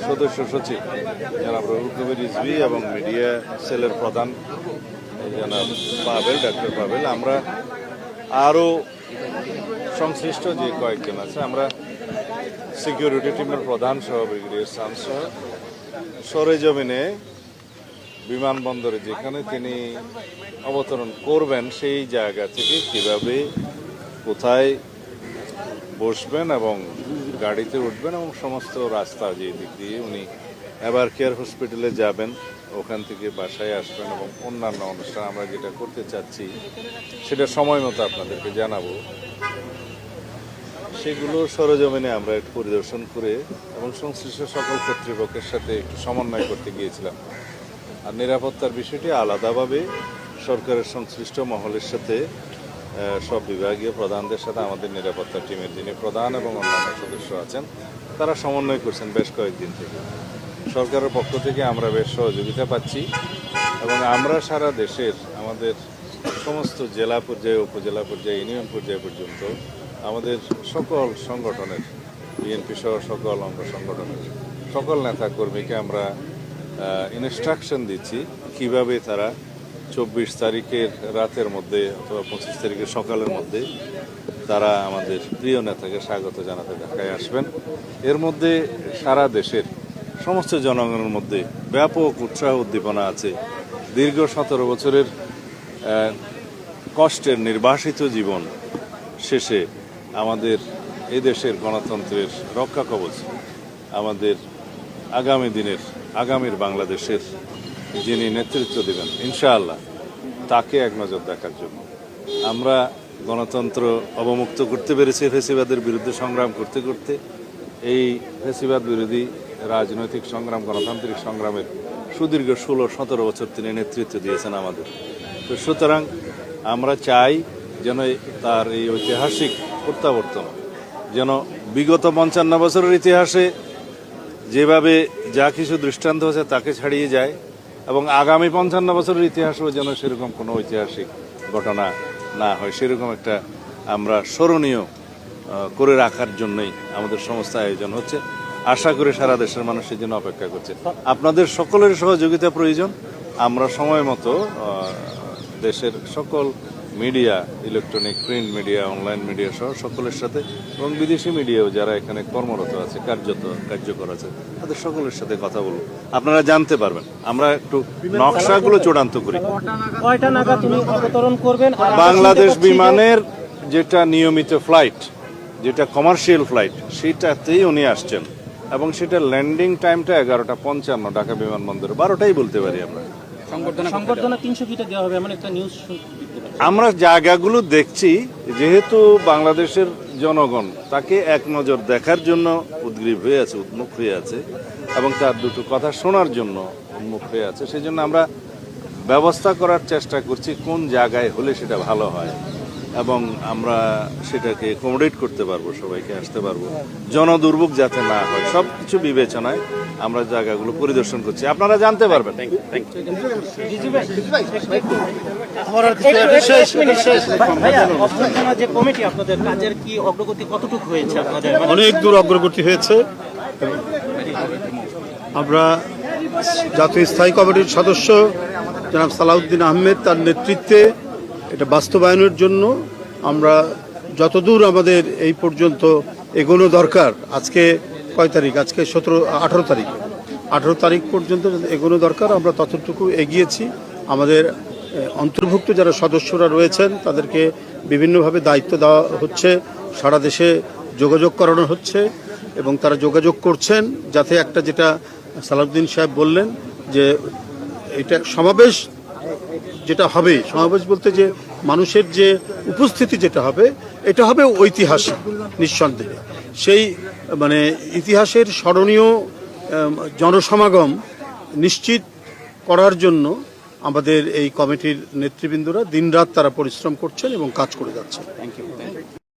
সদস্য সচিব জনাব রুহুল কবির রিজভী এবং মিডিয়া সেলের প্রধান জনাব পাবেল, ডাক্তার পাবেল, আমরা আরও সংশ্লিষ্ট যে কয়েকজন আছে, আমরা সিকিউরিটি টিমের প্রধান সহ ব্রিগেডিয়ার সান সহ সরেজমিনে বিমানবন্দরে যেখানে তিনি অবতরণ করবেন সেই জায়গা থেকে কিভাবে কোথায় বসবেন এবং গাড়িতে উঠবেন এবং সমস্ত রাস্তা যে দিক দিয়ে উনি এবার কেয়ার হসপিটালে যাবেন, ওখান থেকে বাসায় আসবেন এবং অন্যান্য অনুষ্ঠান আমরা যেটা করতে চাচ্ছি সেটা সময় মতো আপনাদেরকে জানাবো। সেগুলো সরজমিনে আমরা একটু পরিদর্শন করে এবং সংশ্লিষ্ট সকল কর্তৃপক্ষের সাথে একটু সমন্বয় করতে গিয়েছিলাম। আর নিরাপত্তার বিষয়টি আলাদাভাবে সরকারের সংশ্লিষ্ট মহলের সাথে সব বিভাগীয় প্রধানদের সাথে আমাদের নিরাপত্তা টিমের যিনি প্রধান এবং অন্যান্য সদস্য আছেন তারা সমন্বয় করছেন বেশ কয়েকদিন থেকে। সরকারের পক্ষ থেকে আমরা বেশ সহযোগিতা পাচ্ছি এবং আমরা সারা দেশের আমাদের সমস্ত জেলা পর্যায়ে, উপজেলা পর্যায়ে, ইউনিয়ন পর্যায়ে পর্যন্ত আমাদের সকল সংগঠনের, বিএনপি সহ সকল অঙ্গ সংগঠনের সকল নেতা কর্মীকে আমরা ইনস্ট্রাকশন দিচ্ছি কিভাবে তারা 24 তারিখের রাতের মধ্যে অথবা 25 তারিখের সকালের মধ্যে তারা আমাদের প্রিয় নেতাকে স্বাগত জানাতে ঢাকায় আসবেন। এর মধ্যে সারা দেশের সমস্ত জনগণের মধ্যে ব্যাপক উৎসাহ উদ্দীপনা আছে। দীর্ঘ 17 বছরের কষ্টের নির্বাসিত জীবন শেষে আমাদের এই দেশের গণতন্ত্রের রক্ষা কবচ, আমাদের আগামীর বাংলাদেশের যিনি নেতৃত্ব দেবেন ইনশাআল্লাহ, তাকে এক নজর দেখার জন্য আমরা গণতন্ত্র অবমুক্ত করতে পেরেছি। ফ্যাসিবাদের বিরুদ্ধে সংগ্রাম করতে করতে এই ফ্যাসিবাদ বিরোধী রাজনৈতিক সংগ্রাম, গণতান্ত্রিক সংগ্রামের সুদীর্ঘ 16-17 বছর তিনি নেতৃত্ব দিয়েছেন আমাদের। তো সুতরাং আমরা চাই যেন তার এই ঐতিহাসিক প্রত্যাবর্তন যেন বিগত 55 বছরের ইতিহাসে যেভাবে যা কিছু দৃষ্টান্ত আছে তাকে ছাড়িয়ে যায় এবং আগামী 55 বছরের ইতিহাসেও যেন সেরকম কোনো ঐতিহাসিক ঘটনা না হয়, সেরকম একটা আমরা স্মরণীয় করে রাখার জন্যই আমাদের সমস্ত আয়োজন হচ্ছে। আশা করি সারা দেশের মানুষের জন্য অপেক্ষা করছে। আপনাদের সকলের সহযোগিতা প্রয়োজন। আমরা সময় মতো দেশের সকল media, electronic, print media, online media সহ সকলের সাথে এবং বিদেশি মিডিয়াও যারা এখানে কর্মরত আছে, কার্যকর আছে, তাদের সকলের সাথে কথা বলবো। আপনারা জানতে পারবেন। আমরা একটু নকশাগুলো চূড়ান্ত করি। বাংলাদেশ বিমানের যেটা নিয়মিত ফ্লাইট, যেটা কমার্শিয়াল ফ্লাইট, সেটাতেই উনি আসছেন এবং সেটা ল্যান্ডিং টাইমটা 11:55 ঢাকা বিমানবন্দরে, 12টাই বলতে পারি আমরা। সংবর্ধনা 300 ফিটে দেওয়া হবে এমন একটা নিউজ। আমরা জায়গাগুলো দেখছি, যেহেতু বাংলাদেশের জনগণ তাকে এক নজর দেখার জন্য উদ্গ্রীব হয়ে আছে, উন্মুখ হয়ে আছে এবং তার দুটো কথা শোনার জন্য উন্মুখ হয়ে আছে। সেই জন্য আমরা ব্যবস্থা করার চেষ্টা করছি কোন জায়গায় হলে সেটা ভালো হয় এবং আমরা সেটাকে অ্যাকোমোডেট করতে পারবো, সবাইকে আসতে পারবো, জনদুর্ভোগ যাতে না হয়, সব কিছু বিবেচনায় আমরা জায়গাগুলো পরিদর্শন করছি। আপনারা জানতে পারবেন। অনেক দূর অগ্রগতি হয়েছে। আমরা জাতীয় স্থায়ী কমিটির সদস্য জনাব সালাউদ্দিন আহমেদ তার নেতৃত্বে এটা বাস্তবায়নের জন্য আমরা যতদূর আমাদের এই পর্যন্ত এগোনো দরকার, আজকে কয় তারিখ, আজকে 18 তারিখ পর্যন্ত এগোনো দরকার, আমরা ততটুকু এগিয়েছি। আমাদের অন্তর্ভুক্ত যারা সদস্যরা রয়েছেন তাদেরকে বিভিন্নভাবে দায়িত্ব দেওয়া হচ্ছে, সারা দেশে যোগাযোগ করানো হচ্ছে এবং তারা যোগাযোগ করছেন যাতে একটা, যেটা সালাউদ্দিন সাহেব বললেন যে এটা সমাবেশ যেটা হবে, সমাবেশ বলতে যে মানুষের যে উপস্থিতি যেটা হবে, এটা হবে ঐতিহাসিক নিঃসন্দেহে। সেই ইতিহাসের স্মরণীয় জনসমাগম নিশ্চিত করার জন্য আমাদের এই কমিটির নেতৃবৃন্দরা দিনরাত তারা পরিশ্রম করছেন এবং কাজ করে যাচ্ছেন। Thank you.